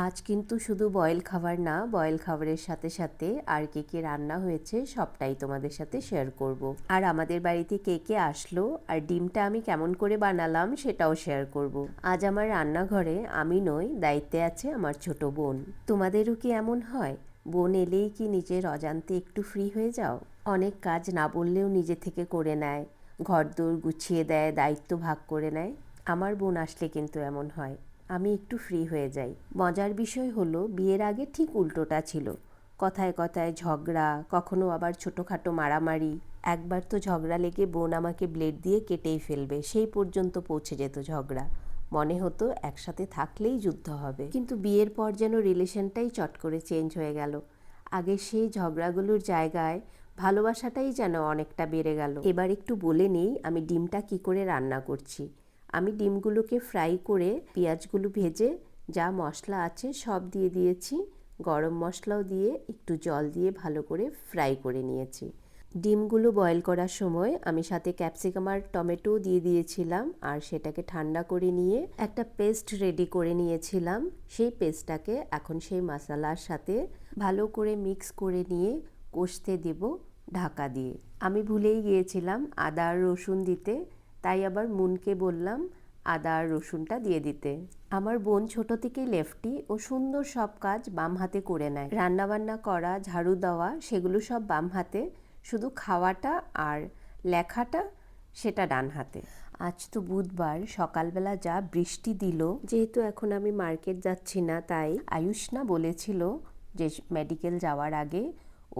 আজ কিন্তু শুধু বয়েল খাবার না, বয়েল খাবারের সাথে সাথে আর কি রান্না হয়েছে সবটাই তোমাদের সাথে শেয়ার করব। আর আমাদের বাড়িতে কে আসলো আর ডিমটা আমি কেমন করে বানালাম সেটাও শেয়ার করব। আজ আমার রান্নাঘরে আমি নই, দায়িত্বে আছে আমার ছোট বোন। তোমাদেরও কি এমন হয়? বোন এলেই কি নিজের অজান্তে একটু ফ্রি হয়ে যাও? অনেক কাজ না বললেও নিজে থেকে করে নেয়, ঘরদোর গুছিয়ে দেয়, দায়িত্ব ভাগ করে নেয়। আমার বোন আসলে কিন্তু এমন হয়, আমি একটু ফ্রি হয়ে যাই। মজার বিষয় হলো বিয়ের আগে ঠিক উল্টোটা ছিল। কথায় কথায় ঝগড়া, কখনো আবার ছোটোখাটো মারামারি। একবার তো ঝগড়া লেগে বোন আমাকে ব্লেড দিয়ে কেটেই ফেলবে, সেই পর্যন্ত পৌঁছে যেত ঝগড়া। মনে হতো একসাথে থাকলেই যুদ্ধ হবে। কিন্তু বিয়ের পর যেন রিলেশনটাই চট করে চেঞ্জ হয়ে গেল। আগে সেই ঝগড়াগুলোর জায়গায় ভালোবাসাটাই যেন অনেকটা বেড়ে গেল। এবার একটু বলে নিই আমি ডিমটা কি করে রান্না করছি। আমি ডিমগুলোকে ফ্রাই করে পেঁয়াজগুলো ভেজে যা মশলা আছে সব দিয়ে দিয়েছি, গরম মশলাও দিয়ে একটু জল দিয়ে ভালো করে ফ্রাই করে নিয়েছি। ডিমগুলো বয়েল করার সময় আমি সাথে ক্যাপসিকাম আর টমেটো দিয়ে দিয়েছিলাম, আর সেটাকে ঠান্ডা করে নিয়ে একটা পেস্ট রেডি করে নিয়েছিলাম। সেই পেস্টটাকে এখন সেই মশলার সাথে ভালো করে মিক্স করে নিয়ে কষতে দেব ঢাকা দিয়ে। আমি ভুলেই গিয়েছিলাম আদা আর রসুন দিতে, তাই আবার মুনকে বললাম আদা আর রসুনটা দিয়ে দিতে। আমার বোন ছোট থেকেই লেফটি, ও সুন্দর সব কাজ বাম হাতে করে নেয়। রান্নাবান্না করা, ঝাড়ু দেওয়া সেগুলো সব বাম হাতে, শুধু খাওয়াটা আর লেখাটা সেটা ডান হাতে। আজ তো বুধবার, সকালবেলা যা বৃষ্টি দিল। যেহেতু এখন আমি মার্কেট যাচ্ছি না, তাই আয়ুষ্না বলেছিল যে মেডিকেল যাওয়ার আগে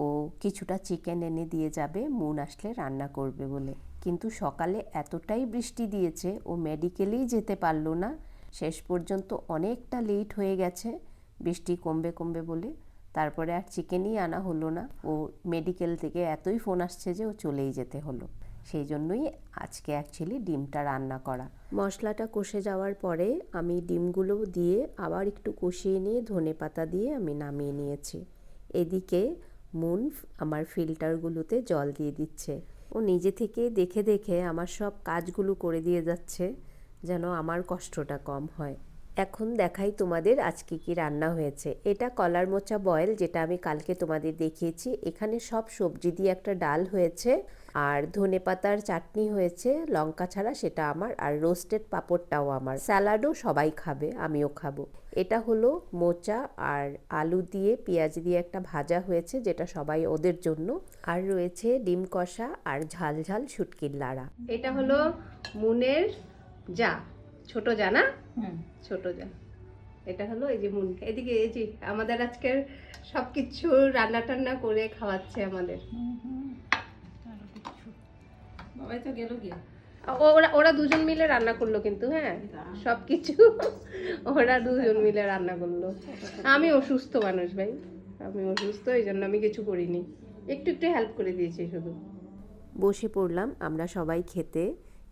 ও কিছুটা চিকেন এনে দিয়ে যাবে, মুন আসলে রান্না করবে বলে। কিন্তু সকালে এতটাই বৃষ্টি দিয়েছে ও মেডিকেলেই যেতে পারলো না। শেষ পর্যন্ত অনেকটা লেট হয়ে গেছে বৃষ্টি কমবে কমবে বলে। তারপরে আর চিকেনই আনা হলো না। ও মেডিকেল থেকে এতই ফোন আসছে যে ও চলেই যেতে হলো। সেই জন্যই আজকে অ্যাকচুয়ালি ডিমটা রান্না করা। মশলাটা কষে যাওয়ার পরে আমি ডিমগুলো দিয়ে আবার একটু কষিয়ে নিয়ে ধনেপাতা দিয়ে আমি নামিয়ে নিয়েছি। এদিকে মুন আমার ফিল্টারগুলোতে জল দিয়ে দিচ্ছে। ও নিজে থেকে দেখে দেখে আমার সব কাজগুলো করে দিয়ে যাচ্ছে, যেন আমার কষ্টটা কম হয়। এখন দেখাই তোমাদের আজকে কি রান্না হয়েছে। এটা কলার মোচা বয়েল, যেটা আমি কালকে তোমাদের দেখিয়েছি। এখানে সব সবজি দিয়ে একটা ডাল হয়েছে, আর ধনেপাতার চাটনি হয়েছে লঙ্কা ছাড়া, সেটা আমার, আর রোস্টেড পাঁপড়টাও আমার। স্যালাডও সবাই খাবে, আমিও খাবো। এটা হলো মোচা আর আলু দিয়ে পেঁয়াজ দিয়ে একটা ভাজা হয়েছে, যেটা সবাই ওদের জন্য। আর রয়েছে ডিম কষা আর ঝাল ঝাল শুটকির লাড়া। এটা হলো মুনের যা, ছোট যা না, ছোট যা। এটা হলো এই যে মুন, এদিকে এই যে আমাদের আজকের সবকিছু রান্না টান্না করে খাওয়াচ্ছে আমাদের। বাবাই তো গেল গিয়ে, ওরা ওরা দুজন মিলে রান্না করলো কিন্তু, হ্যাঁ সবকিছু ওরা দুজন মিলে রান্না করলো। আমি অসুস্থ মানুষ ভাই, আমি অসুস্থ, এই জন্য আমি কিছু করিনি, একটু একটু হেল্প করে দিয়েছি শুধু। বসে পড়লাম আমরা সবাই খেতে।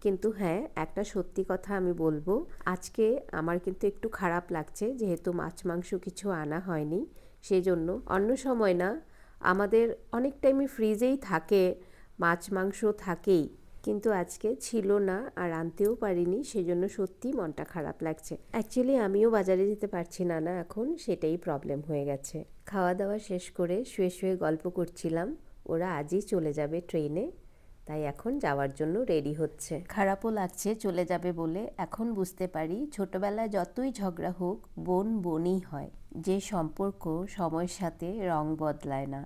কিন্তু হ্যাঁ, একটা সত্যি কথা আমি বলবো, আজকে আমার কিন্তু একটু খারাপ লাগছে, যেহেতু মাছ মাংস কিছু আনা হয়নি। সেজন্য অন্য সময় না আমাদের অনেক টাইমই ফ্রিজেই থাকে, মাছ মাংস থাকেই, কিন্তু আজকে ছিল না আর আনতেও পারিনি। সেজন্য সত্যি মনটা খারাপ লাগছে। অ্যাকচুয়ালি আমিও বাজারে যেতে পারছি না এখন, সেটাই প্রবলেম হয়ে গেছে। খাওয়া দাওয়া শেষ করে শুয়ে শুয়ে গল্প করছিলাম। ওরা আজই চলে যাবে ট্রেনে, তাই এখন যাওয়ার জন্য রেডি হচ্ছে। খারাপও লাগছে চলে যাবে বলে। এখন বুঝতে পারি ছোটবেলায় যতই ঝগড়া হোক বোন বোনই হয়। যে সম্পর্ক সময়ের সাথে রং বদলায় না,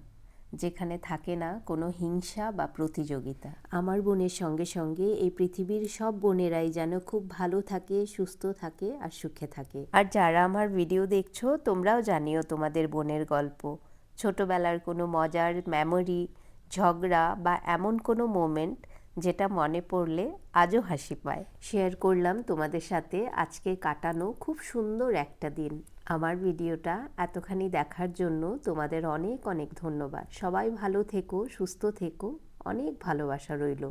যেখানে থাকে না কোনো হিংসা বা প্রতিযোগিতা। আমার বোনের সঙ্গে সঙ্গে এই পৃথিবীর সব বোনেরাই যেন খুব ভালো থাকে, সুস্থ থাকে আর সুখে থাকে। আর যারা আমার ভিডিও দেখছো তোমরাও জানিও তোমাদের বোনের গল্প, ছোটবেলার কোনো মজার মেমোরি, ঝগড়া বা এমন কোনো মোমেন্ট যেটা মনে পড়লে আজও হাসি পায়। শেয়ার করলাম তোমাদের সাথে আজকে কাটানো খুব সুন্দর একটা দিন। আমার ভিডিওটা এতখানি দেখার জন্য তোমাদের অনেক অনেক ধন্যবাদ। সবাই ভালো থেকো, সুস্থ থেকো, অনেক ভালোবাসা রইল।